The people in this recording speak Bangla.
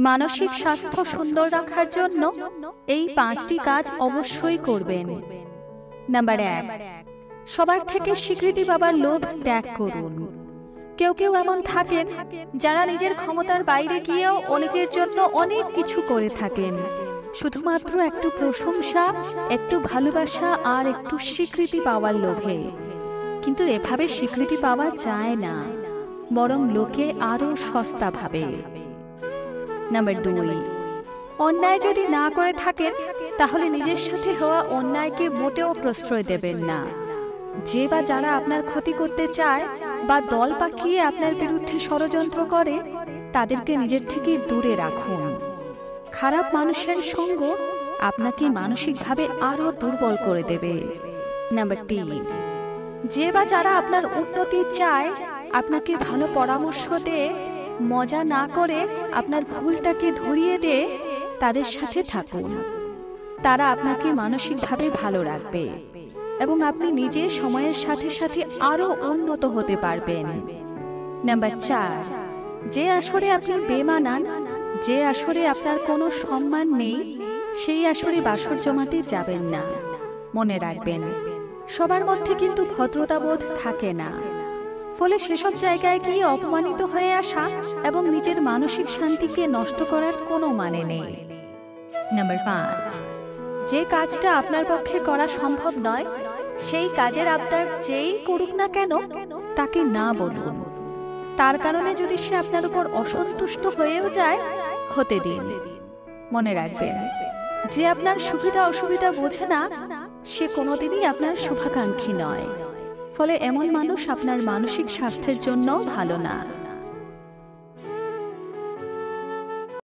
মানসিক স্বাস্থ্য সুন্দর রাখার জন্য এই 5টি কাজ অবশ্যই করবেন। নাম্বার 1, সবার থেকে স্বীকৃতি পাবার লোভ ত্যাগ করুন। কেউ কেউ এমন থাকেন যারা নিজের ক্ষমতার বাইরে গিয়েও অনেকের জন্য অনেক কিছু করে থাকেন, শুধুমাত্র একটু প্রশংসা, একটু ভালোবাসা আর একটু স্বীকৃতি পাওয়ার লোভে। কিন্তু এভাবে স্বীকৃতি পাওয়া যায় না, বরং লোকে আরো সস্তা ভাবে। নাম্বার 2, অন্যায় যদি না করে থাকেন তাহলে নিজের সাথে হওয়া অন্যায়কে মোটেও প্রশ্রয় দেবেন না। যে বা যারা আপনার ক্ষতি করতে চায় বা দল পাকিয়ে আপনার বিরুদ্ধে ষড়যন্ত্র করে, তাদেরকে নিজের থেকে দূরে রাখুন। খারাপ মানুষের সঙ্গ আপনাকে মানসিকভাবে আরো দুর্বল করে দেবে। নাম্বার 3, যে বা যারা আপনার উন্নতি চায়, আপনাকে ভালো পরামর্শ দেয়, মজা না করে আপনার ভুলটাকে ধরিয়ে দিয়ে তাদের সাথে থাকুন। তারা আপনাকে মানসিকভাবে ভালো রাখবে এবং আপনি নিজে সময়ের সাথে সাথে আরো উন্নত হতে পারবেন। নাম্বার 4, যে আসরে আপনি বেমানান, যে আসরে আপনার কোনো সম্মান নেই, সেই আসরে বাসর জমাতে যাবেন না। মনে রাখবেন, সবার মধ্যে কিন্তু ভদ্রতাবোধ থাকে না। ফলে সেসব জায়গায় গিয়ে অপমানিত হয়ে আসা এবং নিজের মানসিক শান্তিকে নষ্ট করার কোনো মানে নেই। নাম্বার 5, যে কাজটা আপনার পক্ষে করা সম্ভব নয়, সেই কাজের আবদার যেই করুক না কেন তাকে না বলুন। তার কারণে যদি সে আপনার উপর অসন্তুষ্ট হয়েও যায়, হতে দিন। মনে রাখবেন, যে আপনার সুবিধা অসুবিধা বোঝে না, সে কোনোদিনই আপনার শুভাকাঙ্ক্ষী নয়। ফলে এমন মানুষ আপনার মানসিক স্বাস্থ্যের জন্য ভালো না।